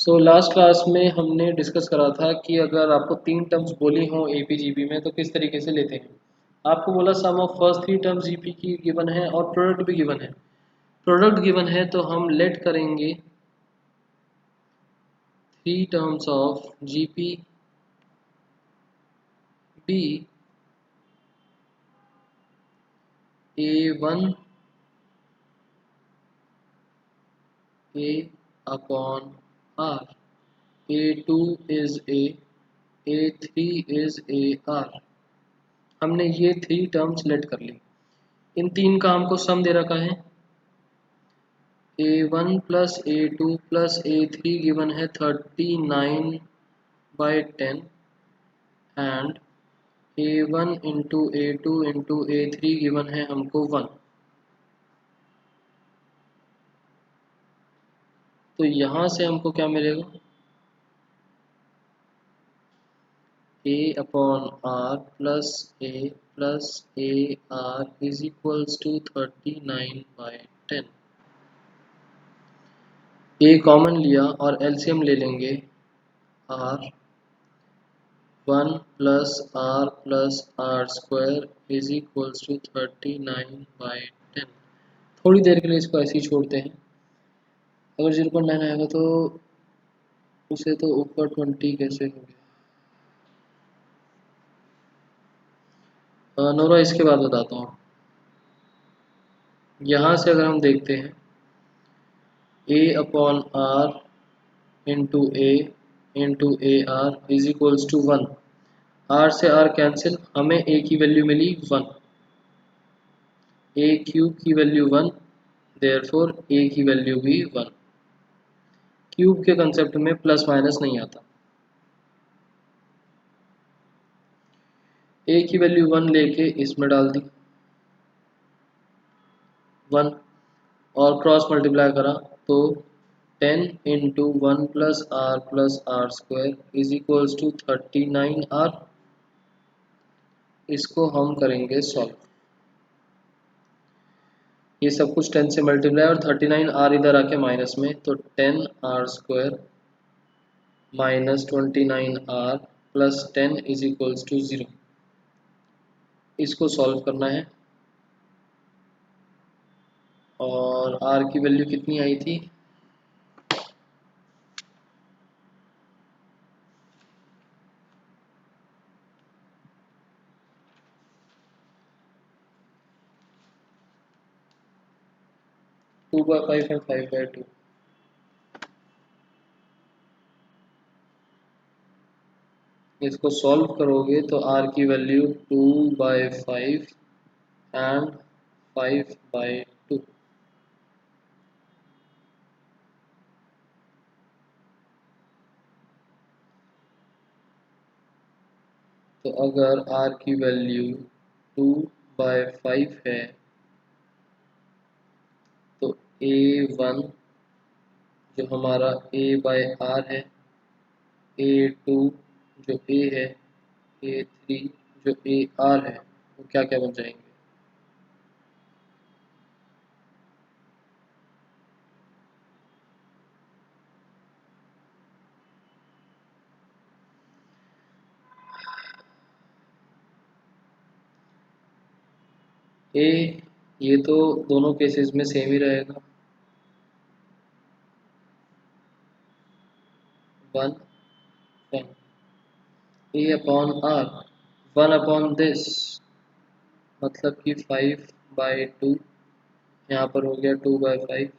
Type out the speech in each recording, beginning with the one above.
So last class में हमने discuss करा था कि अगर आपको तीन टर्म्स बोली हो एपीजीपी में तो किस तरीके से लेते हैं। आपको बोला sum of first three terms GP की गिवन है और प्रोडक्ट भी गिवन है। प्रोडक्ट गिवन है तो हम लेट करेंगे three terms of GP B A1 A upon R, A2 is A, A3 is AR। हमने ये थ्री टर्म्स लेट कर ली। इन तीन का हमको सम दे रखा है A1 plus A2 plus A3 given है 39/10 and A1 into A2 into A3 given है हमको 1। तो यहाँ से हमको क्या मिलेगा A upon R plus A plus AR is equals to 39/10। A common लिया और एलसीएम ले लेंगे R 1 plus R square is equals to 39/10। थोड़ी देर के लिए इसको ऐसे ही छोड़ते हैं। अगर 0.9 आएगा तो उसे तो ऊपर 20 कैसे हो गया। नोरा इसके बाद बताता हूँ। यहाँ से अगर हम देखते हैं A upon R into A into AR is equals to 1। R से R कैंसिल, हमें A की वैल्यू मिली 1। A क्यूब की वैल्यू 1, देयरफॉर A की वैल्यू भी 1। क्यूब के कंसेप्ट में प्लस माइनस नहीं आता। A की वैल्यू 1 लेके इसमें डाल दी 1 और क्रॉस मल्टीप्लाई करा तो 10 into 1 plus R square is equals to 39R। इसको हम करेंगे सॉल्व। ये सब कुछ 10 से मल्टीप्लाई और 39R इधर आके माइनस में, तो 10R square minus 29R plus 10 is equals to 0। इसको सॉल्व करना है और R की वैल्यू कितनी आई थी 2/5 एंड 5/2। इसको सॉल्व करोगे तो R की वैल्यू 2/5 एंड 5/2। तो अगर R की वैल्यू 2/5 है तो A1 जो हमारा A/R है, A2 जो A है, A3 जो AR है, वो क्या क्या बन जाएंगे। ये तो दोनों केसेस में सेम ही रहेगा 1 1 A upon R 1 upon this मतलब कि 5/2। यहाँ पर हो गया 2/5।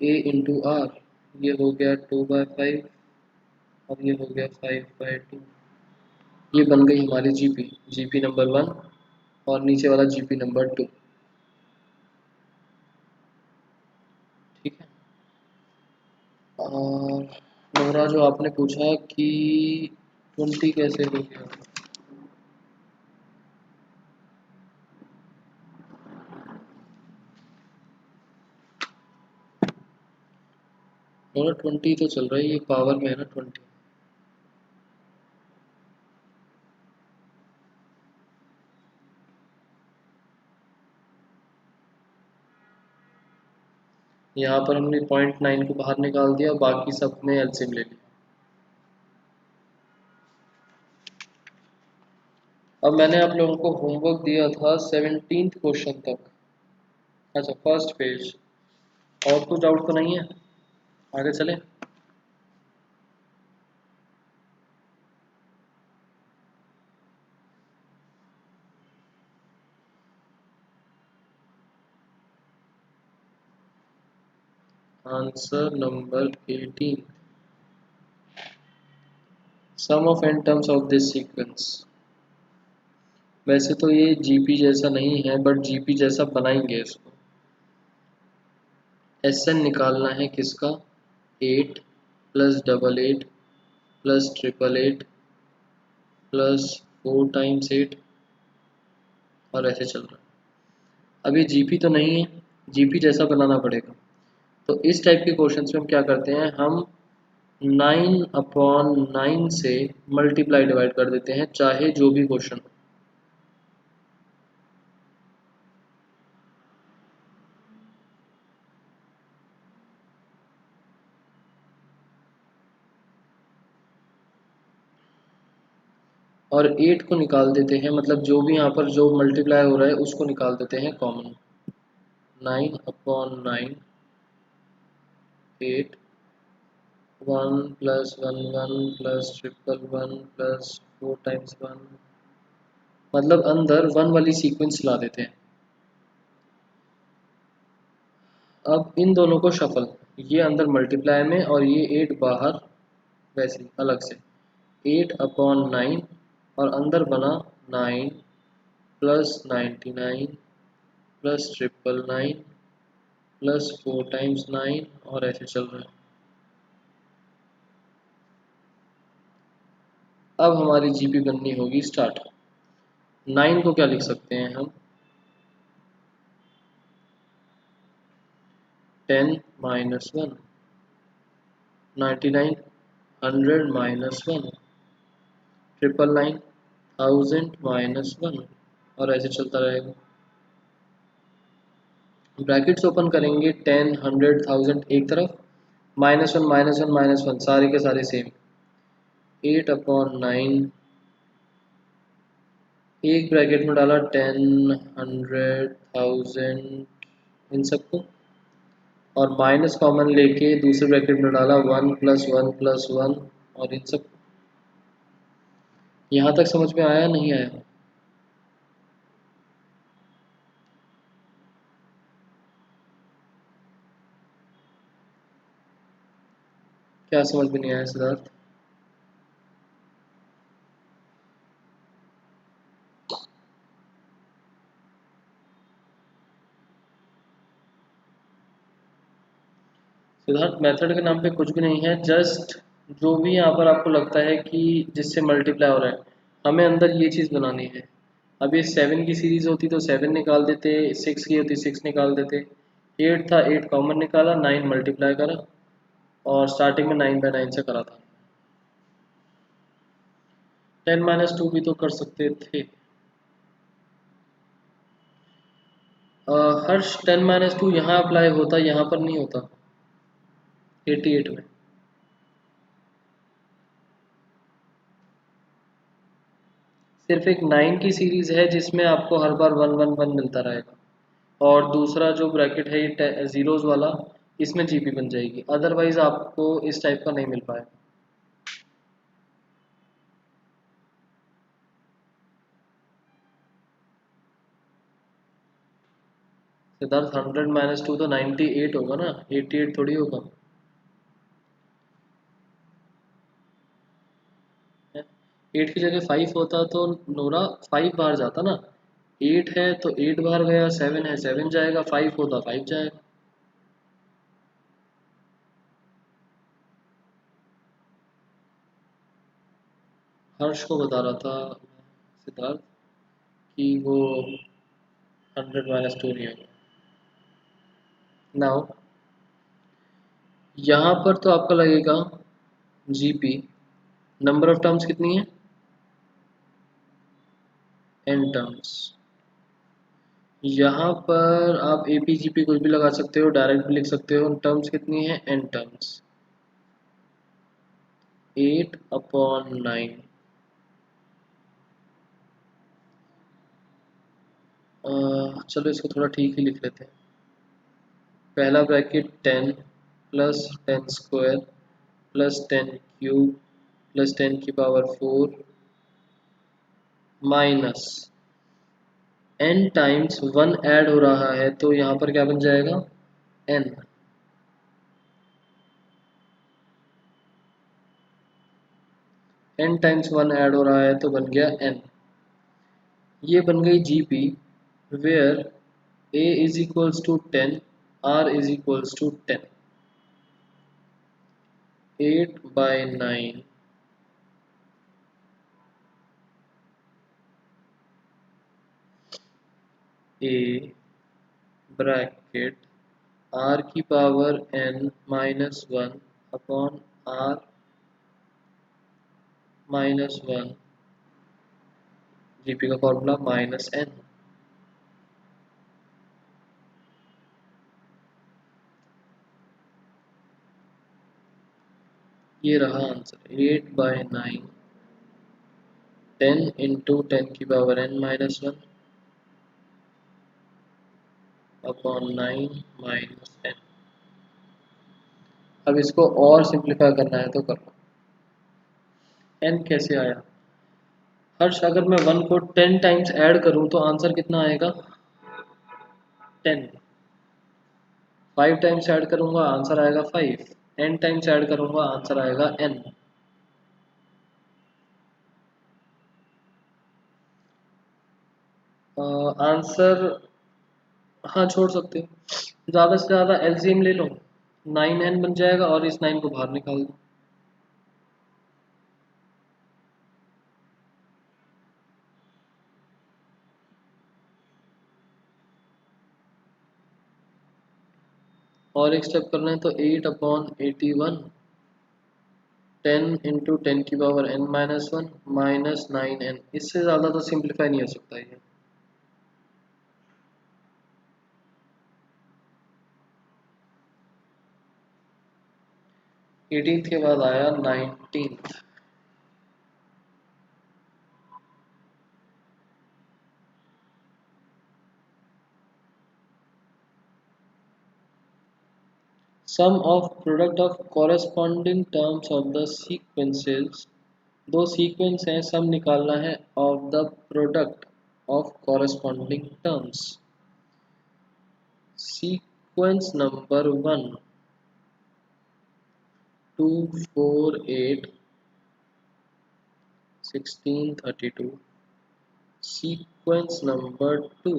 A इंटू R ये हो गया 2/5 और ये हो गया 5/2। ये बन गई हमारी जीपी नंबर 1 और नीचे वाला जीपी नंबर 2। ठीक है। और नोरा जो आपने पूछा कि 20 कैसे हो गया, नोरा 20 तो चल रहा है, ये पावर में है ना 20। यहाँ पर हमने 0.9 को बाहर निकाल दिया, बाकी सब में एलसीएम ले लिया। अब मैंने आप लोगों को होमवर्क दिया था 17th क्वेश्चन तक। अच्छा, फर्स्ट पेज। और कुछ डाउट तो नहीं है? आगे चले। Answer number 18, sum of n terms of this sequence. वैसे तो ये जीपी जैसा नहीं है, बट जीपी जैसा बनाएंगे इसको। एसएन निकालना है किसका? 8 प्लस 88 प्लस 888 प्लस 4 टाइम्स 8, और ऐसे चल रहा है। अभी जीपी तो नहीं है, जीपी जैसा बनाना पड़ेगा। तो इस टाइप के क्वेश्चंस में हम क्या करते हैं, हम 9/9 से मल्टीप्लाई डिवाइड कर देते हैं, चाहे जो भी क्वेश्चन हो। और 8 को निकाल देते हैं, मतलब जो भी यहाँ पर जो मल्टीप्लाई हो रहा है उसको निकाल देते हैं common. 9/9 8 1 plus 1 plus 1 plus 4 times 1, मतलब अंदर 1 वाली सीक्वेंस ला देते हैं। अब इन दोनों को शफल, ये अंदर मल्टीप्लाई में और ये 8 बाहर वैसे ही अलग से। 8/9 और अंदर बना 9 प्लस 99 प्लस 999 प्लस 4 टाइम्स 9, और ऐसे चल रहा है। अब हमारी जीपी बननी होगी स्टार्ट। 9 को क्या लिख सकते हैं हम? 10 माइनस 1, 99 100 माइनस 1, 999 1000 माइनस 1, और ऐसे चलता रहेगा। ब्रैकेट्स ओपन करेंगे, 10 100 1000 एक तरफ, -1 -1 -1, सारे के सारे सेम। 8/9, एक ब्रैकेट में डाला 10 100 1000 इन सबको, और माइनस कॉमन लेके दूसरे ब्रैकेट में डाला 1 प्लस 1 प्लस 1, और इन सब। यहाँ तक समझ में आया नहीं आया? क्या समझ में नहीं आया सिद्धार्थ? सिद्धार्थ, मेथड के नाम पे कुछ भी नहीं है, जस्ट जो भी यहाँ पर आपको लगता है कि जिससे मल्टीप्लाई हो रहा है, हमें अंदर ये चीज़ बनानी है। अब ये 7 की सीरीज होती तो 7 निकाल देते, 6 की होती 6 निकाल देते, 8 था 8 कॉमन निकाला, 9 मल्टीप्लाई करा, और स्टार्टिंग में 9/9 से करा था। 10 - 2 भी तो कर सकते थे। हर्ष, 10 - 2 यहाँ अप्लाई होता, यहाँ पर नहीं होता 88 में। सिर्फ एक 9 की सीरीज है जिसमें आपको हर बार 1 1 1 मिलता रहेगा, और दूसरा जो ब्रैकेट है ये जीरोज वाला, इसमें जीपी बन जाएगी, अदरवाइज आपको इस टाइप का नहीं मिल पाएगा। सिद्धार्थ, 100 - 2 तो 98 होगा ना, 88 थोड़ी होगा। 8 की जगह 5 होता तो नोरा 5 बाहर जाता ना। 8 है तो 8 बाहर गया, 7 है 7 जाएगा, 5 होता 5 जाएगा। हर्ष को बता रहा था सिद्धार्थ कि वो 100 - 2 नहीं होगा। नाउ यहाँ पर तो आपका लगेगा जीपी, नंबर ऑफ टर्म्स कितनी है? n terms. यहाँ पर आप ए पी जी पी कुछ भी लगा सकते हो, डायरेक्ट भी लिख सकते हो। टर्म्स कितनी है, एन टर्म्स, 8/9। चलो इसको थोड़ा ठीक ही लिख लेते हैं। पहला bracket 10 plus 10² plus 10³ plus 10⁴ minus n times 1 add हो रहा है तो यहाँ पर क्या बन जाएगा, n। n टाइम्स 1 ऐड हो रहा है तो बन गया n। ये बन गई GP, where a is equals to 10, r is equals to 10। 8/9 a bracket r की power n-1 upon r-1, GP का फॉर्मूला -n। ये रहा answer, 8/9, 10 into 10⁻n-1 upon 9 - n। अब इसको और सिंप्लीफाई करना है तो कर लो। n कैसे आया हर्ष, अगर मैं 1 को 10 टाइम्स ऐड करूं तो आंसर कितना आएगा, 10। 5 टाइम्स ऐड करूंगा आंसर आएगा 5। n टाइम्स ऐड करूंगा आंसर आएगा n। आंसर, हाँ छोड़ सकते हो, ज़्यादा से ज़्यादा एलसीएम ले लो, 9n बन जाएगा और इस 9 को बाहर निकाल दो। और एक स्टेप करना है तो 8/81, 10 इंटू 10⁻n-1 माइनस 9n। इससे ज़्यादा तो सिंप्लीफाई नहीं हो सकता ये। 18th के बाद आया 19th। Sum of product of corresponding terms of the sequences, दो सीक्वेंस हैं, सम निकालना है of the product of corresponding terms. Sequence number 1 2 4 8 16 32, sequence number 2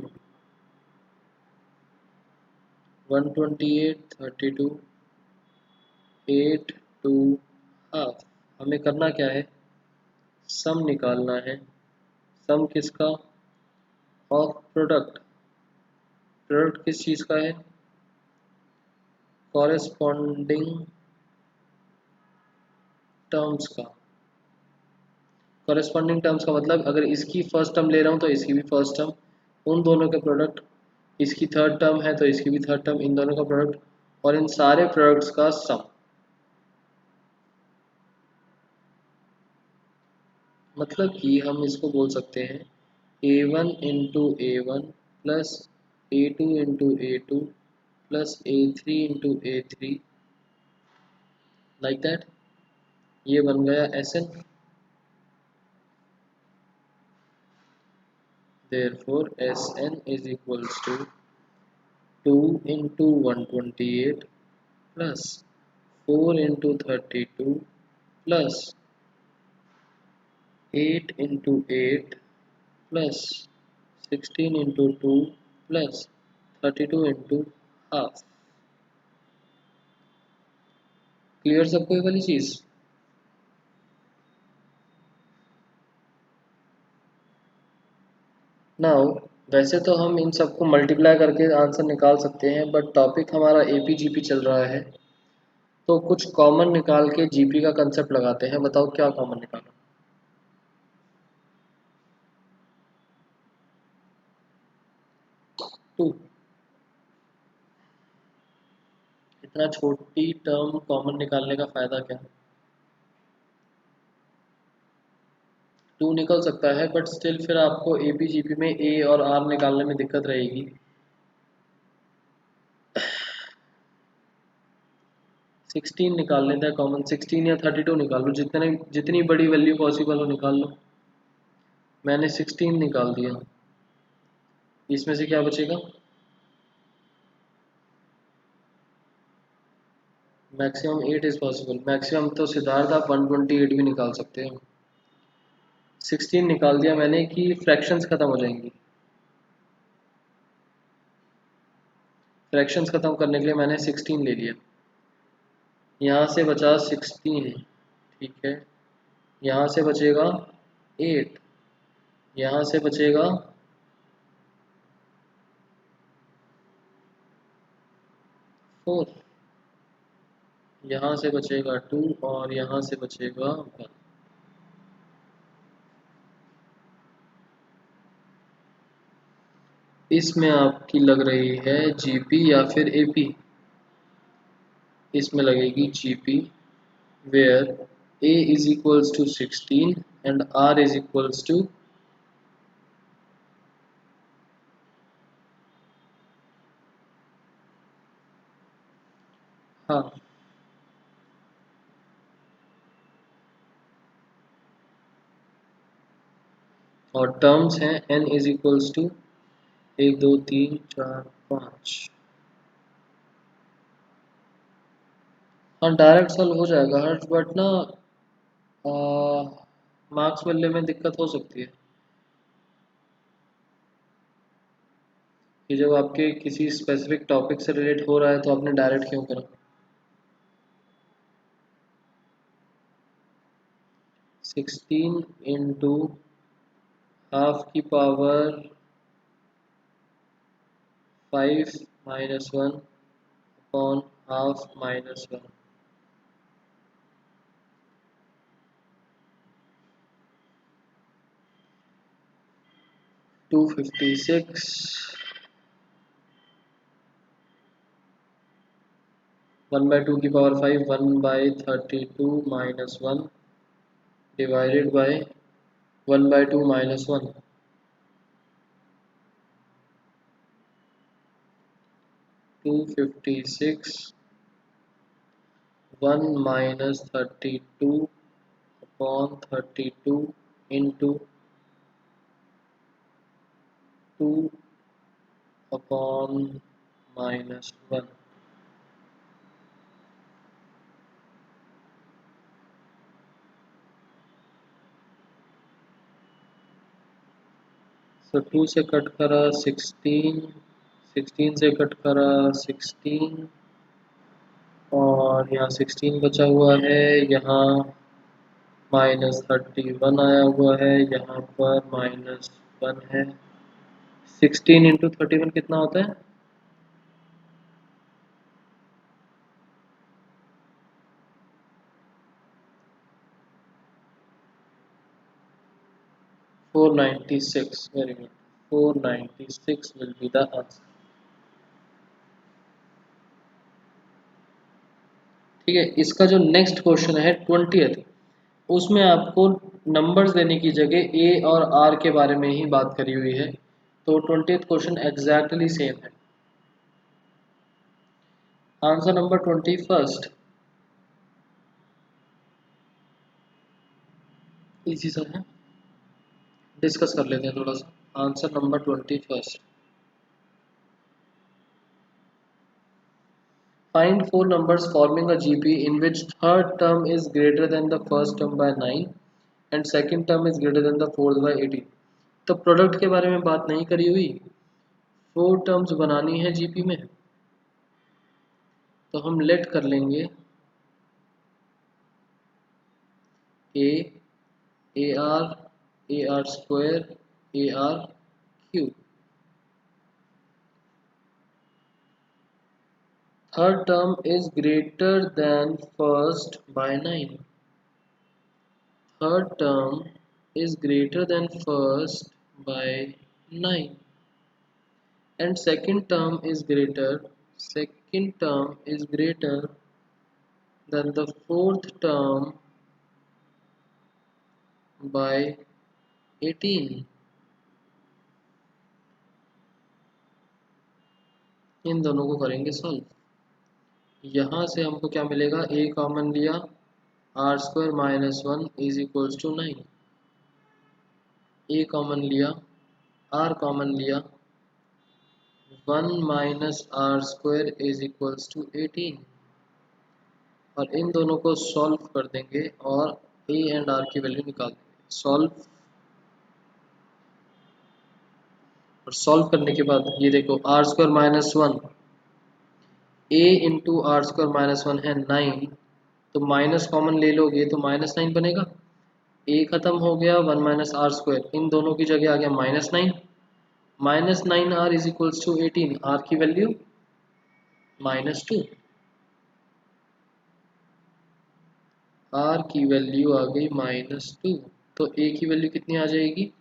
128 32 8 2 half. हमें करना क्या है, सम निकालना है। सम किसका, ऑफ प्रोडक्ट। प्रोडक्ट किस चीज़ का है, कॉरेस्पॉन्डिंग टर्म्स का। कॉरेस्पॉन्डिंग टर्म्स का मतलब अगर इसकी फर्स्ट टर्म ले रहा हूँ तो इसकी भी फर्स्ट टर्म, उन दोनों के प्रोडक्ट, इसकी थर्ड टर्म है तो इसकी भी थर्ड टर्म, इन दोनों का प्रोडक्ट और इन सारे प्रोडक्ट्स का सम। मतलब कि हम इसको बोल सकते हैं a1 into a1 plus a2 into a2 plus a3 into a3, like that. ये बन गया Sn। Therefore Sn is equals to 2 into 128 plus 4 into 32 plus 8 into 8 plus 16 into 2 plus 32 into half। Clear सबको ये वाली चीज़। नाउ वैसे तो हम इन सबको मल्टीप्लाई करके आंसर निकाल सकते हैं, बट टॉपिक हमारा एपीजीपी चल रहा है तो कुछ कॉमन निकाल के जीपी का कंसेप्ट लगाते हैं। बताओ क्या कॉमन निकालो। टू। इतना छोटी टर्म कॉमन निकालने का फायदा क्या? टू निकल सकता है बट स्टिल फिर आपको एपीजीपी में ए और आर निकालने में दिक्कत रहेगी। 16 निकाल लेते हैं कॉमन, 16 या 32 निकाल लो, जितनी बड़ी वैल्यू पॉसिबल हो निकाल लो। मैंने 16 निकाल दिया, इसमें से क्या बचेगा? मैक्सिमम 8 इज पॉसिबल, मैक्सिमम तो सिद्धार्थ आप 128 भी निकाल सकते हो। 16 निकाल दिया मैंने कि फ्रैक्शंस खत्म हो जाएंगी। फ्रैक्शंस खत्म करने के लिए मैंने 16 ले लिया। यहाँ से बचा 16, ठीक है। यहाँ से बचेगा 8, यहाँ से बचेगा 4, यहाँ से बचेगा 2 और यहाँ से बचेगा 1। इसमें आपकी लग रही है जीपी या फिर एपी? इसमें लगेगी GP, where a is equals to 16 and r is equals to, हाँ, और टर्म्स हैं n is equals to 1 2 3 4 5। हाँ डायरेक्ट सॉल्व हो जाएगा हर्ष, बट ना मार्क्स मिलने में दिक्कत हो सकती है कि जब आपके किसी स्पेसिफिक टॉपिक से रिलेट हो रहा है तो आपने डायरेक्ट क्यों करा? 16 इंटू हाफ की power 5 minus 1 upon half minus 1। 256 1/2 की power 5 1/32 minus 1 divided by 1/2 minus 1। 256 1 minus 32 upon 32 into 2 upon minus 1। तो 2 से कट करा 16, 16 से कट करा 16 और यहाँ 16 बचा हुआ है, यहाँ -31 आया हुआ है, यहाँ पर -1 है। 16 इंटू 31 कितना होता है? 496। Very good, 496 will be the answer. ठीक है, इसका जो नेक्स्ट क्वेश्चन है 20th, उसमें आपको नंबर्स देने की जगह ए और आर के बारे में ही बात करी हुई है, तो 20th क्वेश्चन एग्जैक्टली सेम है। आंसर नंबर 21 इसी सा है, डिस्कस कर लेते हैं थोड़ा सा। Answer number 21, find four numbers forming a GP in which third term is greater than the first term by 9 and second term is greater than the fourth by 18। तो product के बारे में बात नहीं करी हुई, फोर टर्म्स बनानी है जीपी में, तो हम लेट कर लेंगे a, a r square, a r cube. Third term is greater than first by 9। Third term is greater than first by 9। and second term is greater than the fourth term by 18। इन दोनों को करेंगे solve. यहाँ से हमको क्या मिलेगा, a common लिया, R square minus one is equals to 9। a common लिया, r कॉमन लिया, 1 minus R square is equals to 18। और इन दोनों को सॉल्व कर देंगे और a एंड r की वैल्यू निकाल देंगे। सॉल्व करने के बाद ये देखो, R square minus one, a into R square minus one है 9, तो माइनस कॉमन ले लोगे तो -9 बनेगा। a खत्म हो गया, 1 माइनस आर स्क्वायर, इन दोनों की जगह आ गया -9। -9r is equals to 18, r की वैल्यू -2। r की वैल्यू आ गई -2, तो a की वैल्यू कितनी आ जाएगी,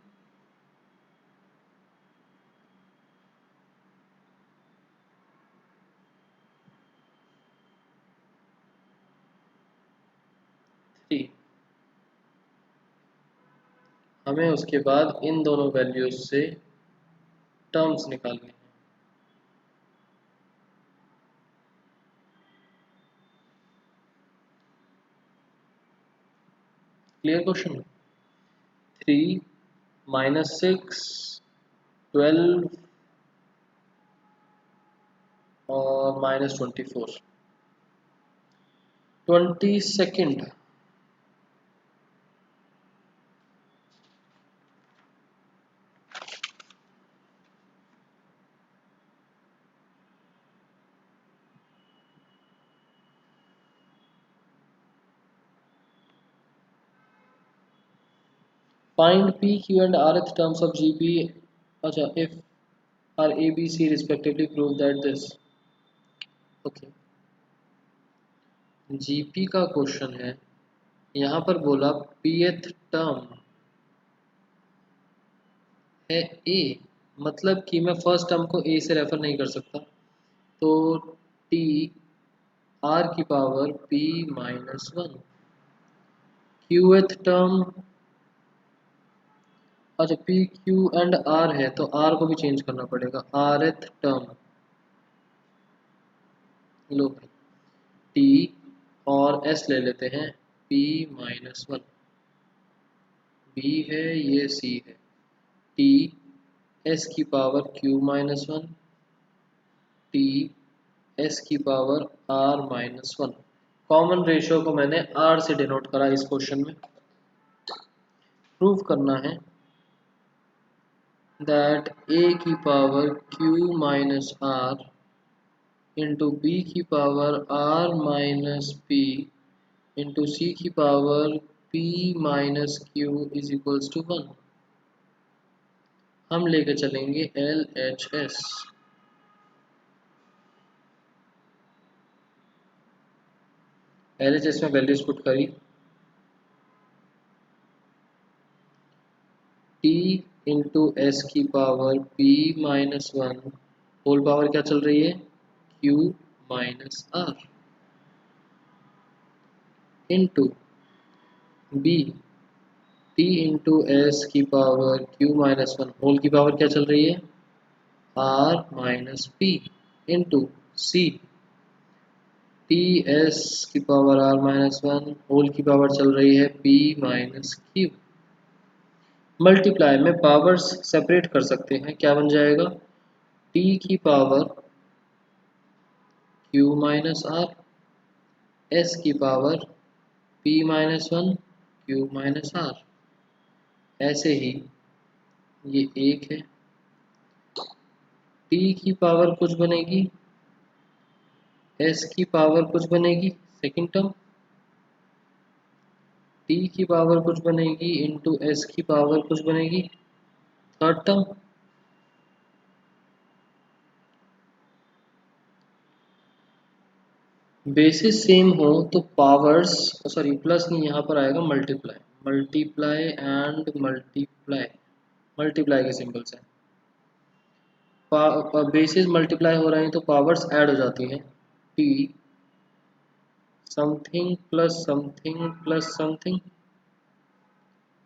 3। हमें उसके बाद इन दोनों वैल्यूज से टर्म्स निकालनी है। Clear question. 3 -6 12 और -24 22। Find P, Q and Rth terms of GP, अच्छा, if are A, B, C respectively, prove that this। Okay, GP का क्वेश्चन है, यहाँ पर बोला Pth टर्म है A, मतलब कि मैं फर्स्ट टर्म को A से रेफर नहीं कर सकता, तो T R की power P minus one. Qth term, अच्छा P Q एंड R है तो R को भी चेंज करना पड़ेगा, Rth टर्म लो T और S ले लेते हैं, P माइनस वन, B है ये C है, T S की power Q minus one, T S की power R minus one. Common ratio को मैंने R से डिनोट करा इस क्वेश्चन में। प्रूव करना है दैट A की power Q minus R into B की power R minus P into C की power P minus Q is equals to 1। हम लेके चलेंगे LHS। LHS में वैल्यूज पुट करी, T इंटू S की power P minus one whole power क्या चल रही है, Q minus R into B, T into S की power Q minus one whole की पावर क्या चल रही है, R minus P into C, T S की power R minus one whole की पावर चल रही है P माइनस Q। मल्टीप्लाई में पावर्स सेपरेट कर सकते हैं, क्या बन जाएगा, T की power Q minus R, S की power P minus one Q minus R। ऐसे ही ये एक है, T की पावर कुछ बनेगी, S की पावर कुछ बनेगी सेकंड टर्म, T की पावर कुछ बनेगी इंटू S की पावर कुछ बनेगी थर्ड टर्म। बेसिस सेम हो तो पावर्स, सॉरी प्लस नहीं, यहाँ पर आएगा multiply, multiply and multiply, multiply के सिंबल्स हैं। बेसिस मल्टीप्लाई हो रहे हैं तो पावर्स ऐड हो जाती हैं। T something plus something plus something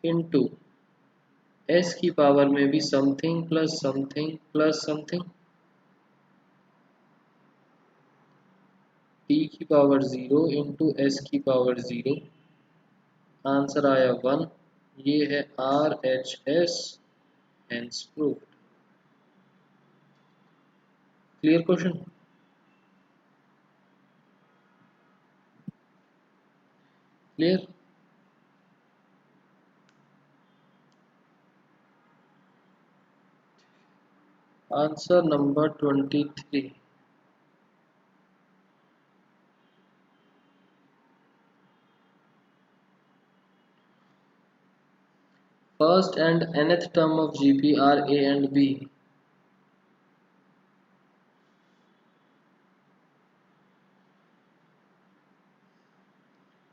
into S की पावर में भी something plus something plus something, T की पावर 0 इंटू एस की पावर 0। आंसर आया 1। ये है R H S, hence proved. Clear question? Clear? Answer number 23। First and nth term of GP are A and B.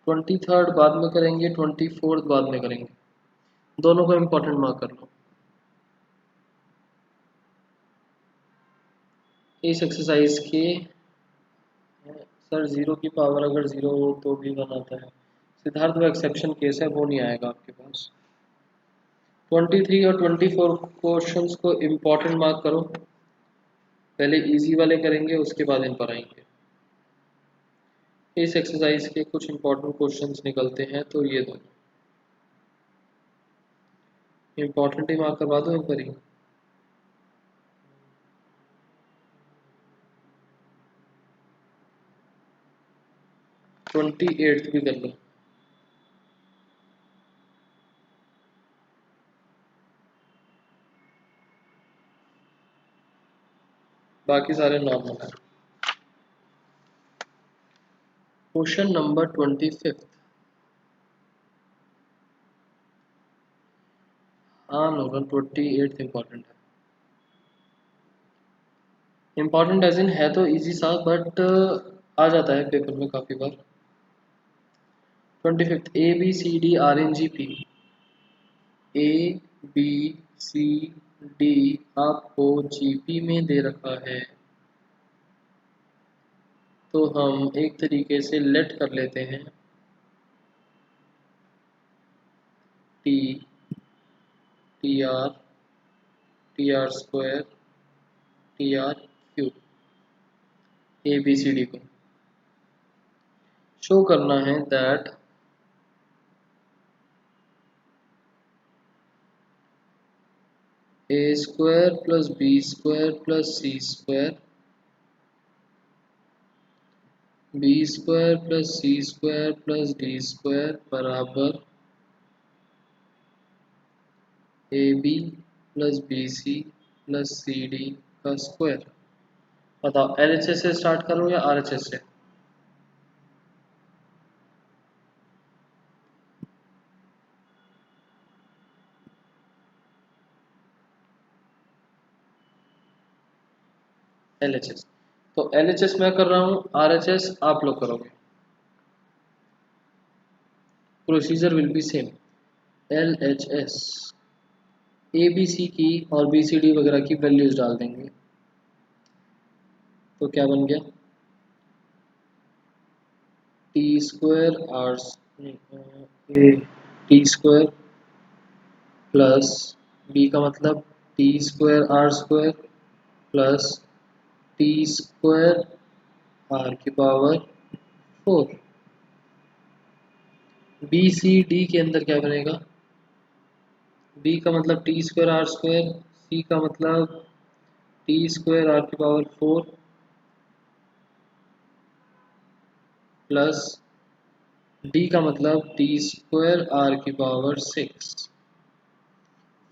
23rd बाद में करेंगे, 24th बाद में करेंगे। दोनों को इम्पोर्टेंट मार्क कर लो। इस एक्सरसाइज के सर 0 की पावर अगर 0 हो तो भी 1 आता है। सिद्धार्थ, वो एक्सेप्शन केस है, वो नहीं आएगा आपके पास। 23 और 24 क्वेश्चंस को इम्पोर्टेंट मार्क करो। पहले इजी वाले करेंगे, उसके बाद इन पर आएंगे। इस एक्सरसाइज के कुछ इम्पोर्टेंट क्वेश्चंस निकलते हैं, तो ये दो इम्पोर्टेंट ही मार्क करवा दो इन पर ही। ट्वेंटी एट्थ भी कर लो। बाकी सारे नॉर्मल है। Question number 25। हाँ नोबल 28 इम्पोर्टेंट है। इम्पोर्टेंट एज इन है तो इजी सा, बट आ जाता है पेपर में काफ़ी बार। 25 A B C D are in GP पी। ए बी सी डी आपको जीपी में दे रखा है, तो हम एक तरीके से लेट कर लेते हैं t t r square t r cube. A B C d को शो करना है that a square plus b square plus c square, b square plus c square plus d square बराबर a b plus b c plus c d का square. बताओ LHS से start करो या RHS से? LHS। तो LHS मैं कर रहा हूँ, RHS आप लोग करोगे। Procedure will be same. LHS ABC की और BCD वगैरह की वैल्यूज डाल देंगे, तो क्या बन गया? T square R T square plus B का मतलब T square R square plus T square R की पावर 4। बी सी डी के अंदर क्या बनेगा? बी का मतलब T square R square, C का मतलब टी स्क्वायर आर की पावर 4 प्लस डी का मतलब टी स्क्वायर आर की पावर 6।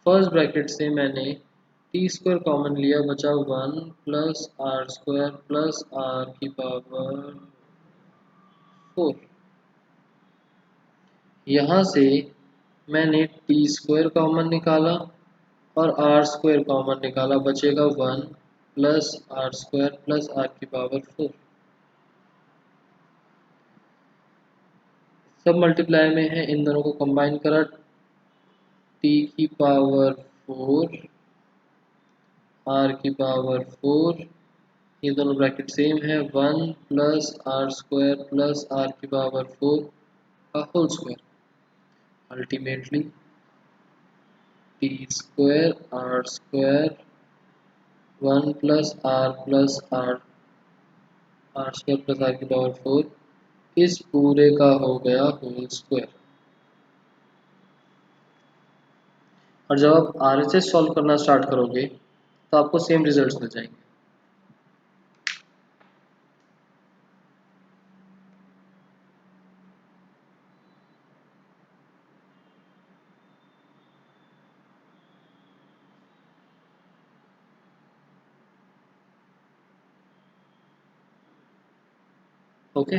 फर्स्ट ब्रैकेट से मैंने टी स्क्वायर कॉमन लिया, बचा 1 plus R square plus R की पावर 4। यहाँ से मैंने टी स्क्वायर कॉमन निकाला और आर स्क्वायर कॉमन निकाला, बचेगा 1 plus R square plus R की पावर 4। सब मल्टीप्लाई में है, इन दोनों को कंबाइन करा, टी की पावर 4 आर की पावर 4, ये दोनों ब्रैकेट सेम है, 1 plus R square plus R की पावर 4 का whole square, ultimately T square R 1 plus R square plus R की पावर 4 इस पूरे का हो गया होल स्क्वायर। और जब आप आरएचएस सॉल्व करना स्टार्ट करोगे तो आपको सेम रिजल्ट्स मिल जाएंगे। ओके,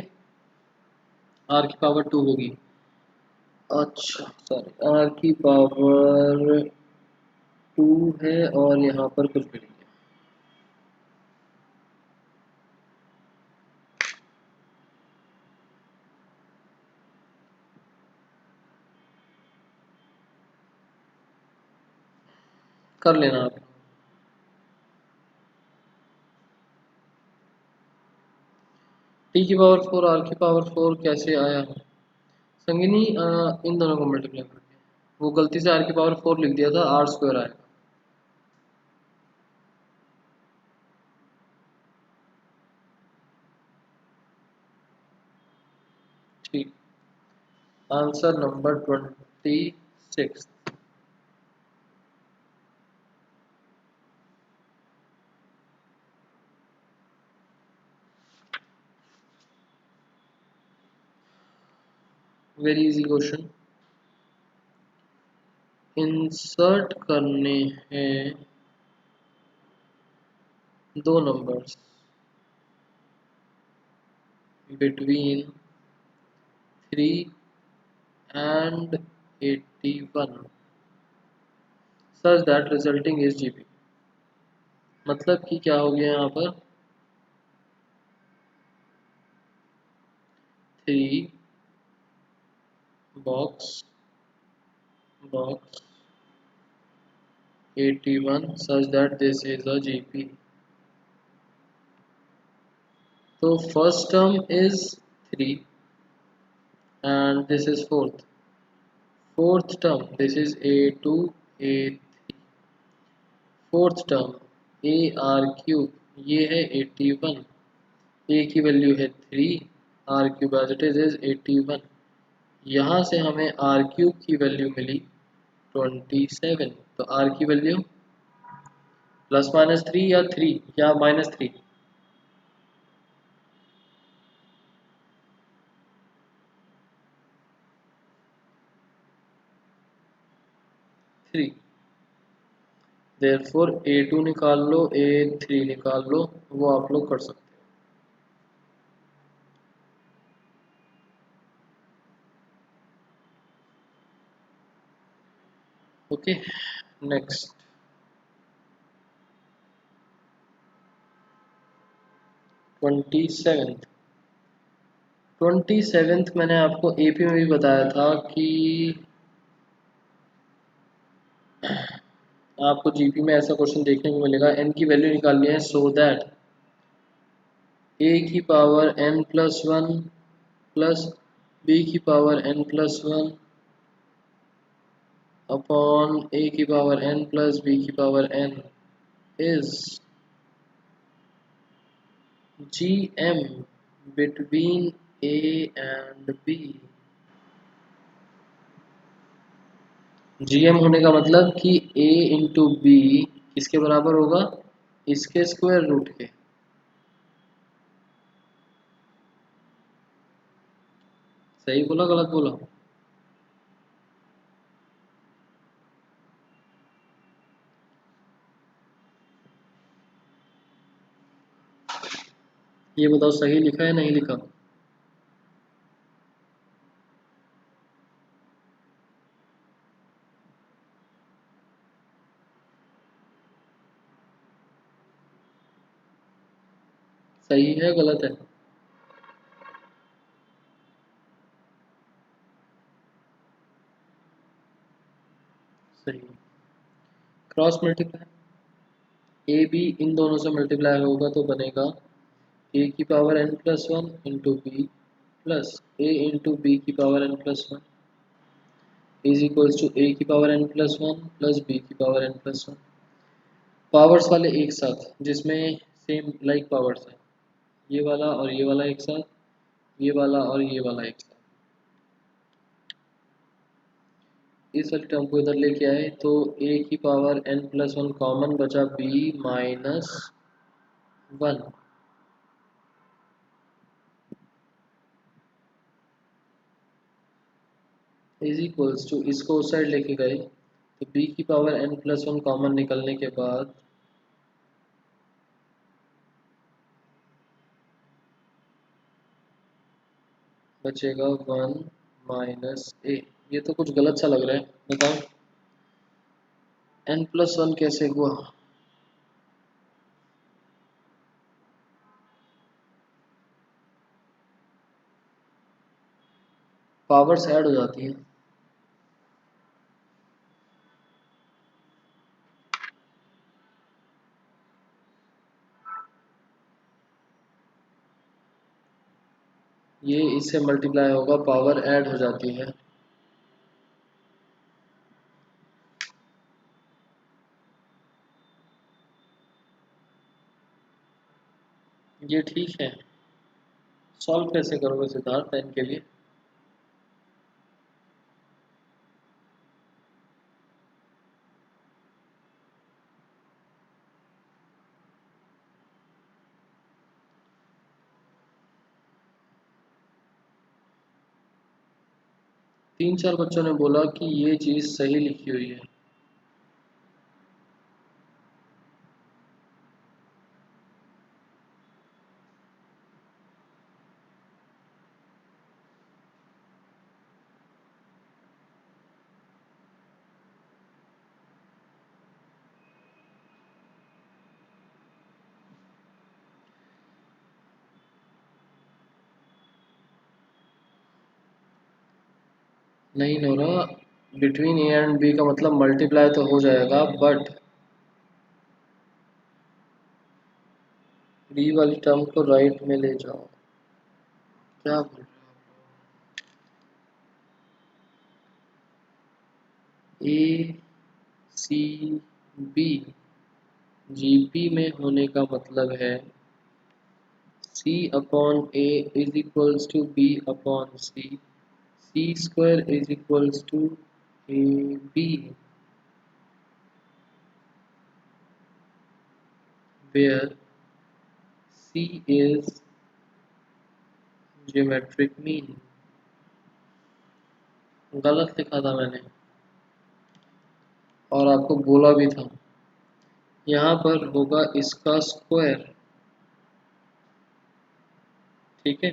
आर की पावर 2 होगी, अच्छा सॉरी, आर की पावर 2 है और यहाँ पर कुछ भी नहीं है। कर लेना आप। टी की पावर 4 आर की पावर 4 कैसे आया संगिनी, इन दोनों को मल्टीप्लाई करके, वो गलती से आर की पावर 4 लिख दिया था, आर स्क्वायर आएगा। ठीक, answer number 26। Very easy question, insert करने हैं दो numbers between 3 and 81 such that resulting is GP. मतलब कि क्या हो गया यहाँ पर, 3 box box 81 such that this is a GP। तो first term is 3 and this is fourth term this is A2 A3, fourth term AR cube ये है 81, A की वैल्यू है 3, R cube as it is 81, यहाँ से हमें R cube की value मिली 27, तो R की वैल्यू प्लस माइनस 3 या 3 या माइनस 3, 3, देयरफॉर A2 निकाल लो A3 निकाल लो, वो आप लोग कर सकते हो। ओके, नेक्स्ट 27th मैंने आपको एपी में भी बताया था कि आपको जीपी में ऐसा क्वेश्चन देखने को मिलेगा, एन की वैल्यू निकालनी है सो दैट ए की power N plus 1 plus B की पावर एन प्लस 1 अपॉन ए की पावर एन प्लस बी की power N is GM between A and B। GM होने का मतलब कि A इंटू बी किसके बराबर होगा, इसके स्क्वायर रूट के। सही बोला गलत बोला, ये बताओ सही लिखा है नहीं लिखा। सही है गलत है, सही, क्रॉस मल्टीप्लाई। ए बी इन दोनों से मल्टीप्लाई होगा तो बनेगा ए की power N plus one into b plus a into b की power N plus one is equals to a की power N plus one plus B की power N plus one. Powers वाले एक साथ जिसमें सेम लाइक पावर्स है, ये वाला और ये वाला एक साथ, ये वाला और ये वाला एक साथ। इस वाले टर्म को इधर लेके आए तो ए की power N plus one common बचा b minus one is equals to, इसको उस साइड लेके गए तो बी की power N plus one common निकलने के बाद बचेगा वन माइनस ए। ये तो कुछ गलत सा लग रहा है, बताओ एन प्लस वन कैसे हुआ? पावर्स ऐड हो जाती है। ये इससे मल्टीप्लाई होगा, पावर ऐड हो जाती है। ये ठीक है। सॉल्व कैसे करोगे सिद्धार्थ एन के लिए? तीन चार बच्चों ने बोला कि ये चीज सही लिखी हुई है। नहीं नोरा, बिटवीन ए एंड बी का मतलब मल्टीप्लाई तो हो जाएगा, बट बी वाली टर्म को राइट में ले जाओ। क्या बोल रहे हो? ए सी बी जीपी में होने का मतलब है c upon a is equals to b upon c, c square is equals to a b, where c is geometric mean. गलत लिखा था मैंने और आपको बोला भी था, यहाँ पर होगा इसका स्क्वायर। ठीक है,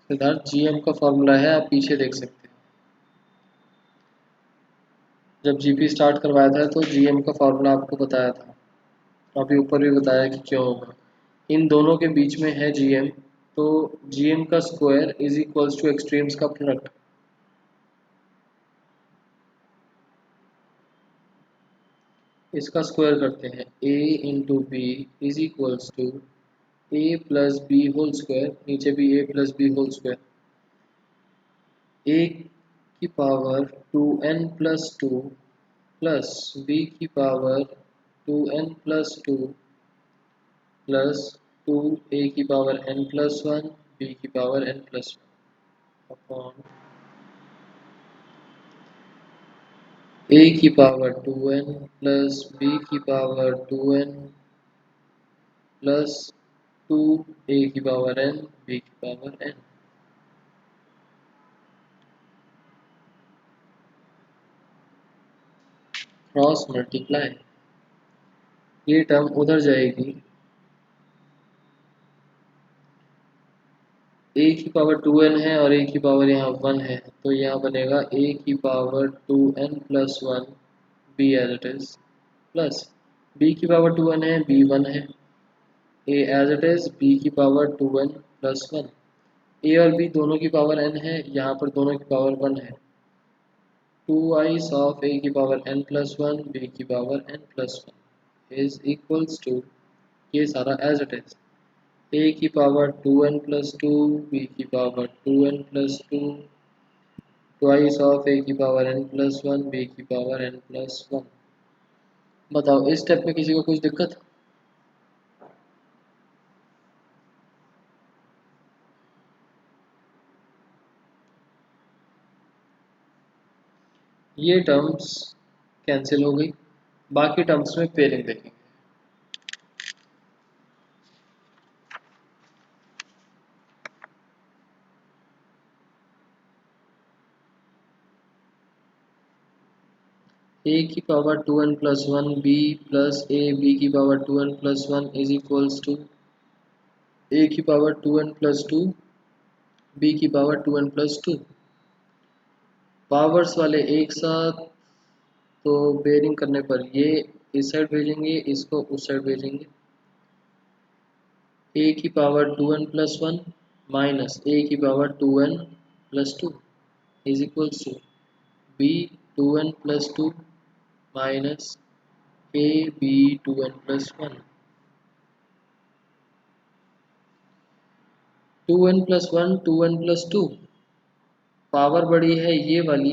सिद्धार्थ जीएम का फॉर्मूला है, आप पीछे देख सकते हैं। जब जीपी स्टार्ट करवाया था तो जीएम का फॉर्मूला आपको बताया था, अभी ऊपर भी बताया कि क्यों होगा। इन दोनों के बीच में है जीएम, तो जीएम का square is equals to extremes का प्रोडक्ट। इसका स्क्वायर करते हैं, a into b is equals to a plus b whole square, नीचे भी a plus b whole square, a की power two n plus two plus B की power two n plus two plus two a की power N plus one b की power N plus one upon ए की power two n plus B की power two n plus two a की power n b की power n. Cross multiply, ये term उधर जाएगी, ए की पावर टू एन है और ए की पावर यहाँ वन है, तो यहाँ बनेगा ए की power two n plus one b as it is plus B की पावर टू एन है बी वन है, a as it is b की power two n plus one a और बी दोनों की पावर n है, यहाँ पर दोनों की पावर 1 है। 2 i's ऑफ ए की power n plus one b की power n plus one is equals to, ये सारा एज इट इज, ए की power 2n plus two, b की power 2n plus two, twice of a की power n plus one b की power n plus one. बताओ इस step में किसी को कुछ दिक्कत? ये टर्म्स कैंसिल हो गई, बाकी टर्म्स में पेयरिंग देखेंगे। ए की power 2n plus one b plus a b की power 2n plus one is equals to a की power 2n plus two b की power 2n plus two. Powers वाले एक साथ, तो पेयरिंग करने पर ये इस साइड भेजेंगे, इसको उस साइड भेजेंगे। ए की power 2n plus one minus a की power 2n plus two is equals to b 2n plus two minus a b 2n plus one. 2n plus one 2n plus two, power बड़ी है ये वाली,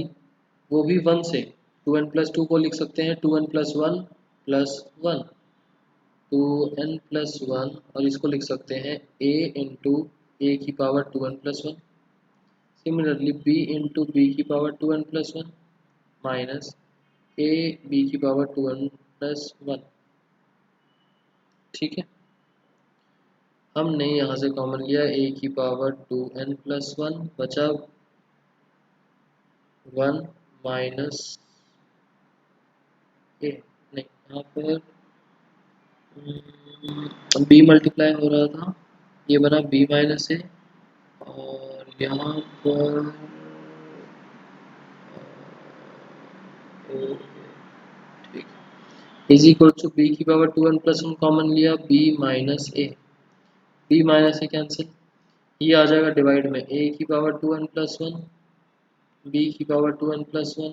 वो भी one से। 2n plus to को लिख सकते हैं 2n plus one plus one, 2n plus one, और इसको लिख सकते हैं a इंटू ए की power 2n plus one. Similarly b into b की power 2n plus one minus a b की पावर 2n प्लस वन। ठीक है, हमने यहाँ से कॉमन लिया a की पावर 2n प्लस वन, बचा वन माइनस ए, नहीं यहाँ पर बी मल्टीप्लाई हो रहा था, ये बना बी माइनस ए, और यहाँ पर ठीक इज इक्वल टू बी की power 2n plus one common लिया, b minus a, b minus a cancel, ये आ जाएगा डिवाइड में ए की power 2n plus one b की power 2n plus one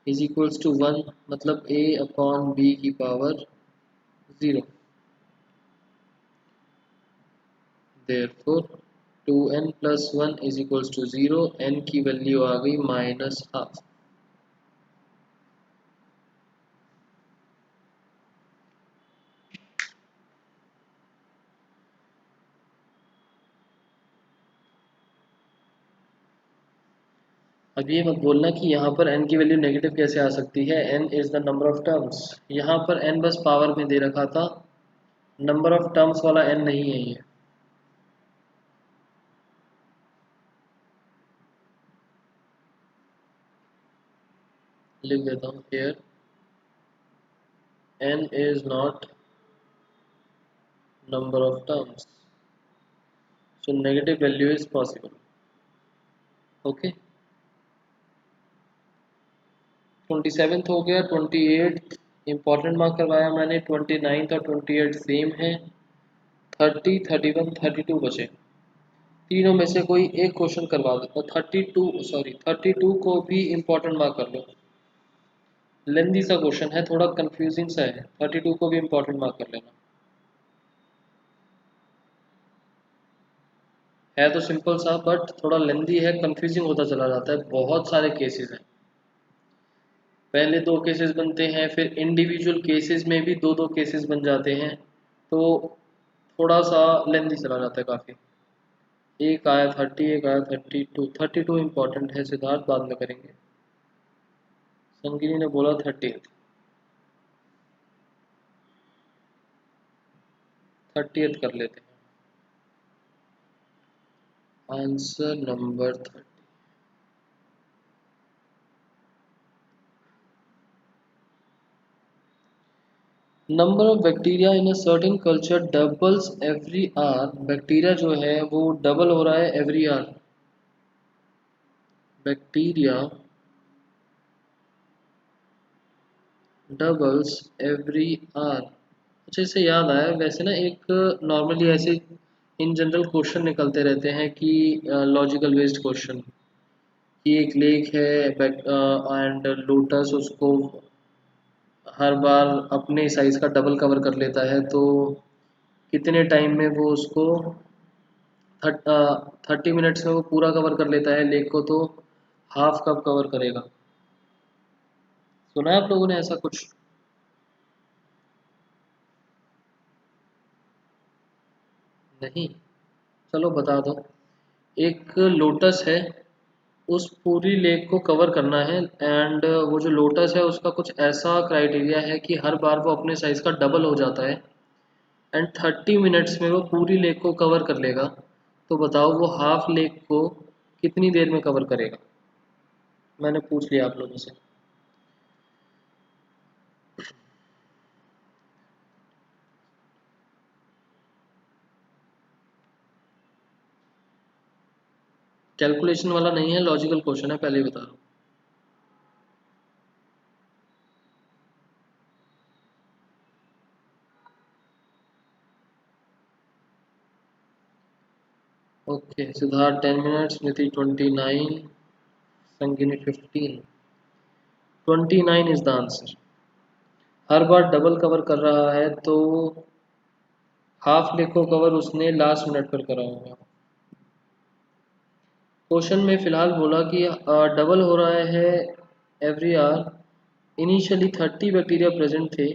is equals to one, मतलब a upon b की power 0। Therefore 2n plus one is equals to 0, n की value आ गई माइनस हाफ। अब ये मत बोलना कि यहाँ पर n की वैल्यू नेगेटिव कैसे आ सकती है, n is the number of terms. यहाँ पर n बस पावर में दे रखा था, नंबर ऑफ टर्म्स वाला n नहीं है ये। लिख देता हूँ here n is not number of terms, so negative value is possible। Okay, 27th हो गया, 28th इंपॉर्टेंट मार्क करवाया मैंने, 29th और 28 सेम है, 30, 31, 32 बचे। तीनों में से कोई एक क्वेश्चन करवा दो, 32 को भी इंपॉर्टेंट मार्क कर लो। लेंदी सा क्वेश्चन है, थोड़ा कंफ्यूजिंग सा है, 32 को भी इंपॉर्टेंट मार्क कर लेना। है तो सिंपल सा, बट थोड़ा लेंदी है, कंफ्यूजिंग होता चला जाता है, बहुत सारे केसेस हैं। पहले दो केसेस बनते हैं, फिर इंडिविजुअल केसेस में भी दो दो केसेस बन जाते हैं, तो थोड़ा सा लेंदी चला जाता है काफ़ी। एक आया 30, एक आया 32। 32 इंपॉर्टेंट है सिद्धार्थ, बाद में करेंगे। संगिनी ने बोला 30th, 30th कर लेते हैं। Answer number 30। Number of bacteria in a certain culture doubles every hour, bacteria जो है वो डबल हो रहा है every hour. Bacteria doubles every hour. अच्छा, इससे याद आया, वैसे ना एक नॉर्मली ऐसे इन जनरल क्वेश्चन निकलते रहते हैं कि लॉजिकल बेस्ड क्वेश्चन कि एक लेक है एंड लोटस उसको हर बार अपने साइज का डबल कवर कर लेता है, तो कितने टाइम में वो उसको 30 मिनट्स में वो पूरा कवर कर लेता है लेक को, तो हाफ कब कवर करेगा? सुना है आप लोगों ने ऐसा कुछ? नहीं? चलो बता दो। एक लोटस है, उस पूरी लेक को कवर करना है एंड वो जो लोटस है उसका कुछ ऐसा क्राइटेरिया है कि हर बार वो अपने साइज का डबल हो जाता है एंड 30 मिनट्स में वो पूरी लेक को कवर कर लेगा। तो बताओ वो हाफ लेक को कितनी देर में कवर करेगा? मैंने पूछ लिया आप लोगों से। कैलकुलेशन वाला नहीं है, लॉजिकल क्वेश्चन है, पहले ही बता रहा हूँ। Okay, Siddharth 10 minutes, Nidhi 29, Sangini 15। 29 is the answer. Her bar double cover कर रहा है तो हाफ लेग को कवर उसने लास्ट मिनट पर करा होगा। क्वेश्चन में फिलहाल बोला कि डबल हो रहा है every hour. Initially 30 bacteria present थे।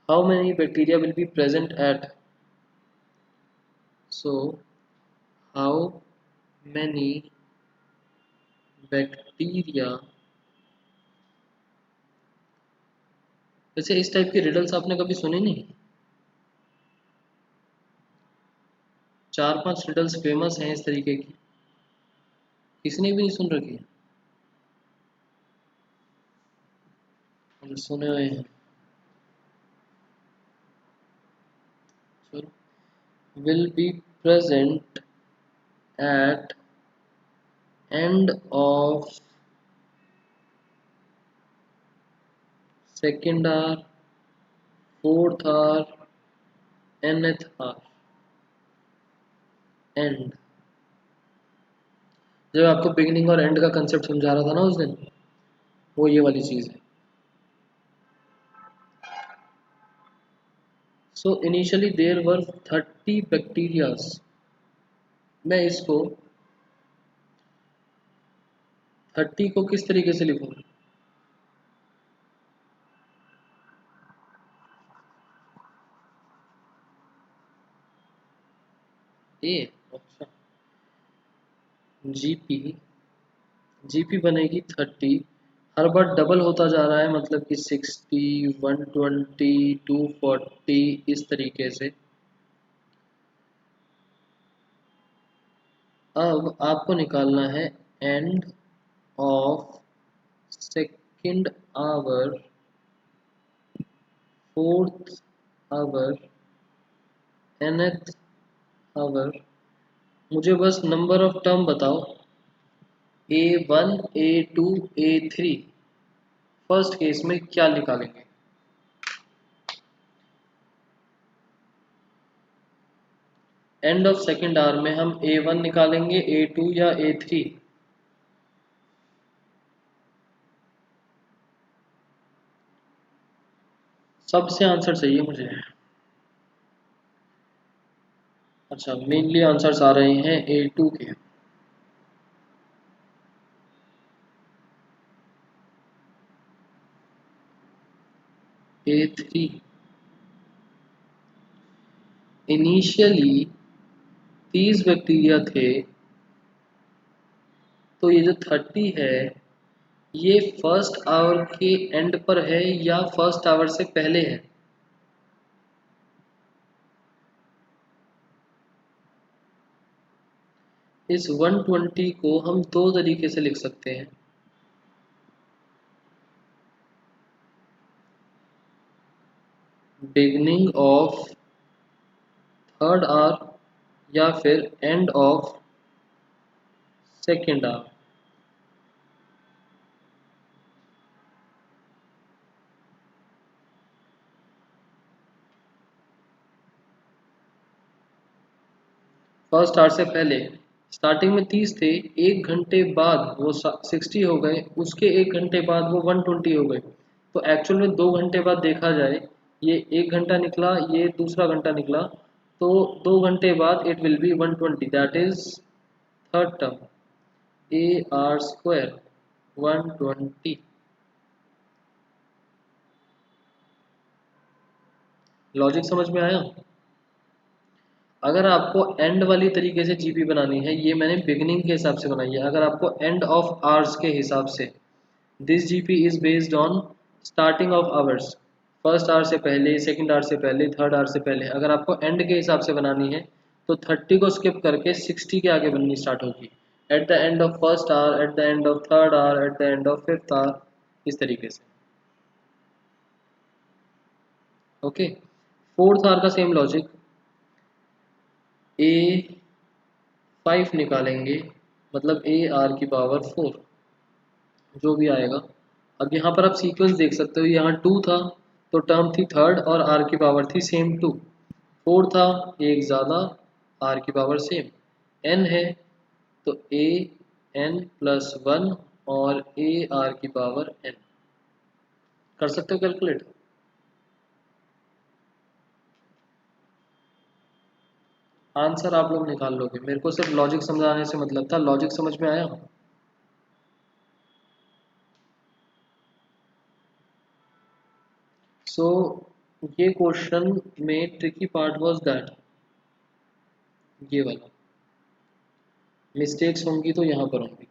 How many bacteria will be present at? So how many bacteria. वैसे इस टाइप की रिडल्स आपने कभी सुनी नहीं? 4-5 रिडल्स फेमस हैं इस तरीके की, किसी ने भी नहीं सुन रखी? सुने हुए हैं। Will be present at end of second hour, fourth hour, nth hour. And जब आपको बिगिनिंग और एंड का कंसेप्ट समझा रहा था ना उस दिन, वो ये वाली चीज़ है। So initially there were 30 bacterias. मैं इसको 30 को किस तरीके से लिखूँ? ए, अच्छा। जीपी, जीपी बनेगी 30। हर बार डबल होता जा रहा है, मतलब कि 60, 120, 240 इस तरीके से। अब आपको निकालना है end of second hour, fourth hour, nth hour. मुझे बस नंबर ऑफ टर्म बताओ। A1, A2, A3। First case में क्या निकालेंगे? एंड ऑफ सेकेंड आवर में हम A1 निकालेंगे, A2 या A3? सबसे आंसर चाहिए मुझे। अच्छा, मेनली आंसर्स आ रहे हैं A2 के। A3 इनिशियली 30 बैक्टीरिया थे, तो ये जो 30 है ये फर्स्ट आवर के एंड पर है या फर्स्ट आवर से पहले है? इस 120 को हम दो तरीके से लिख सकते हैं। बिगनिंग ऑफ थर्ड आवर या फिर and of second our. First hour से पहले स्टार्टिंग में 30 थे, 1 घंटे बाद वो 60 हो गए, उसके 1 घंटे बाद वो 120 हो गए। तो एक्चुअल में 2 घंटे बाद देखा जाए, ये 1 घंटा निकला, ये दूसरा घंटा निकला, तो 2 घंटे बाद it will be 120, that is third term, A r square 120। Logic समझ में आया? अगर आपको एंड वाली तरीके से जीपी बनानी है, ये मैंने बिगनिंग के हिसाब से बनाई है। अगर आपको एंड ऑफ आवर्स के हिसाब से, this GP is based on starting of hours, first hour से पहले, सेकंड आवर से पहले, थर्ड आवर से पहले। अगर आपको एंड के हिसाब से बनानी है तो 30 को स्किप करके 60 के आगे बननी स्टार्ट होगी, at the end of first hour, at the end of third hour, at the end of fifth hour, इस तरीके से। ओके, फोर्थ आवर का सेम लॉजिक, ए 5 निकालेंगे, मतलब ए आर की पावर 4, जो भी आएगा। अब यहाँ पर आप सीक्वेंस देख सकते हो, यहाँ 2 था तो टर्म थी थर्ड और आर की पावर थी सेम 2, 4 था एक ज़्यादा, आर की पावर सेम, एन है तो ए एन प्लस 1 और ए आर की पावर एन। कर सकते हो कैलकुलेट? आंसर आप लोग निकाल लोगे, मेरे को सिर्फ लॉजिक समझाने से मतलब था। लॉजिक समझ में आया? सो ये क्वेश्चन में ट्रिकी पार्ट वाज दैट, ये वाला मिस्टेक्स होंगी तो यहाँ पर होंगी।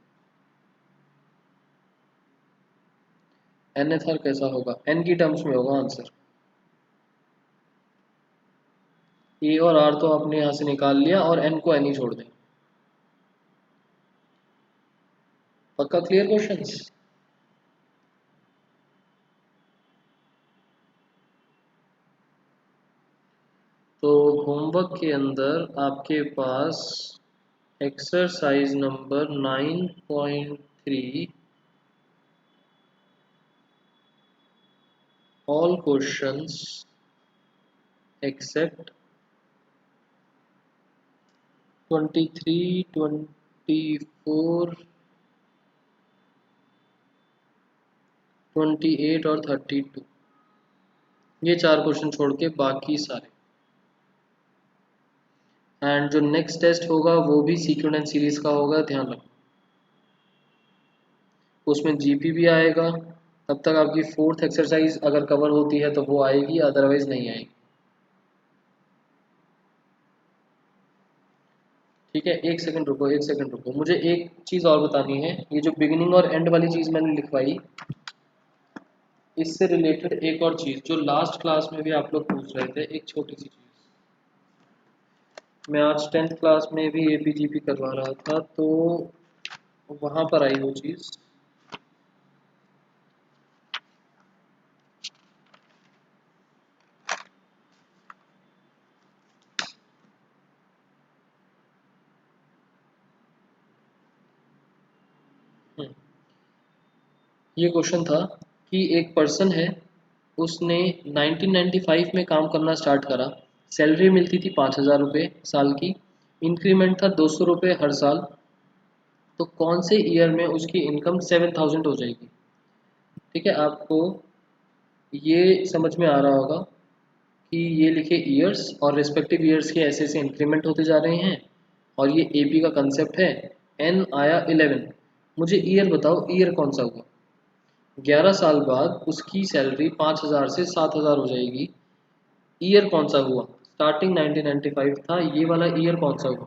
nth कैसा होगा? n की टर्म्स में होगा आंसर। ए और आर तो आपने यहाँ से निकाल लिया और n को n ही छोड़ दें। पक्का क्लियर क्वेश्चंस? तो होमवर्क के अंदर आपके पास exercise number 9.3 all questions except 23, 24, 28 और 32, ये 4 क्वेश्चन छोड़ के बाकी सारे। एंड जो नेक्स्ट टेस्ट होगा वो भी सीक्वेंट एंड सीरीज का होगा, ध्यान रखो। उसमें जीपी भी आएगा, तब तक आपकी फोर्थ एक्सरसाइज अगर कवर होती है तो वो आएगी, अदरवाइज नहीं आएगी। ठीक है, एक सेकंड रुको, एक सेकंड रुको, मुझे एक चीज़ और बतानी है। ये जो बिगिनिंग और एंड वाली चीज़ मैंने लिखवाई, इससे रिलेटेड एक और चीज़ जो लास्ट क्लास में भी आप लोग पूछ रहे थे, एक छोटी सी चीज़। मैं आज 10th क्लास में भी एपीजीपी करवा रहा था, तो वहाँ पर आई वो चीज़। ये क्वेश्चन था कि एक पर्सन है, उसने 1995 में काम करना स्टार्ट करा, सैलरी मिलती थी 5,000 रुपये साल की, इंक्रीमेंट था 200 रुपये हर साल, तो कौन से ईयर में उसकी इनकम 7,000 हो जाएगी? ठीक है, आपको ये समझ में आ रहा होगा कि ये लिखे ईयर्स और रिस्पेक्टिव ईयर्स के ऐसे ऐसे इंक्रीमेंट होते जा रहे हैं, और ये एपी का कंसेप्ट है। एन आया 11, मुझे ईयर बताओ, ईयर कौन सा हुआ? 11 साल बाद उसकी सैलरी 5,000 से 7,000 हो जाएगी, ईयर कौन सा हुआ? स्टार्टिंग 1995 था, ये वाला ईयर कौन सा हुआ?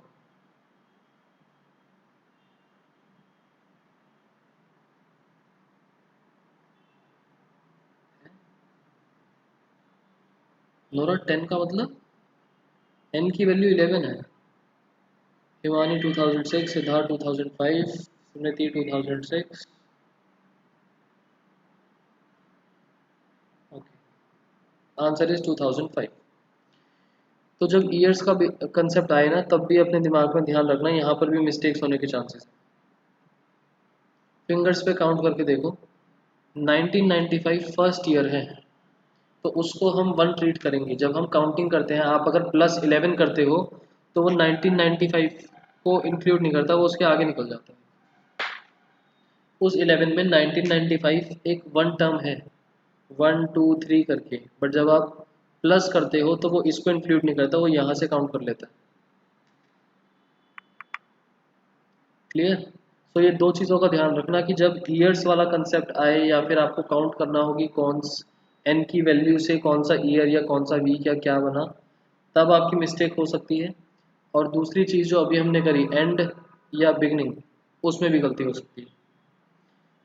नोरा 10 का मतलब? एन की वैल्यू 11 है। हिमानी 2006, सिद्धार्थ 2005, स्मृति 2006। Okay, answer is 2005। तो जब ईयर्स का कंसेप्ट आए ना, तब भी अपने दिमाग में ध्यान रखना, यहाँ पर भी मिस्टेक्स होने के चांसेस हैं। फिंगर्स पे काउंट करके देखो, 1995 फर्स्ट ईयर है, तो उसको हम 1 ट्रीट करेंगे। जब हम काउंटिंग करते हैं, आप अगर +11 करते हो तो वो 1995 को इंक्लूड नहीं करता, वो उसके आगे निकल जाता है। उस 11 में 1995 एक वन टर्म है, 1 2 3 करके, बट जब आप प्लस करते हो तो वो इसको इंक्लूड नहीं करता, वो यहाँ से काउंट कर लेता है। क्लियर? सो ये दो चीज़ों का ध्यान रखना कि जब ईयर्स वाला कंसेप्ट आए या फिर आपको काउंट करना होगी कौन एन की वैल्यू से कौन सा ईयर या कौन सा वीक या क्या बना, तब आपकी मिस्टेक हो सकती है। और दूसरी चीज़ जो अभी हमने करी एंड या बिगनिंग, उसमें भी गलती हो सकती है।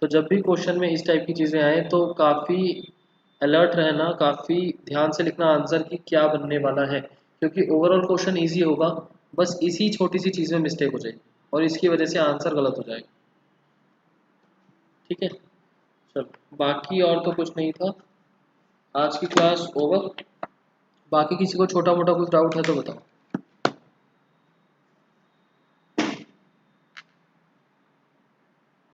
तो जब भी क्वेश्चन में इस टाइप की चीज़ें आए तो काफ़ी अलर्ट रहना, काफ़ी ध्यान से लिखना आंसर कि क्या बनने वाला है, क्योंकि ओवरऑल क्वेश्चन इजी होगा, बस इसी छोटी सी चीज़ में मिस्टेक हो जाएगी और इसकी वजह से आंसर गलत हो जाएगा। ठीक है, चलो बाकी और तो कुछ नहीं था। आज की क्लास ओवर। बाकी किसी को छोटा मोटा कुछ डाउट है तो बताओ।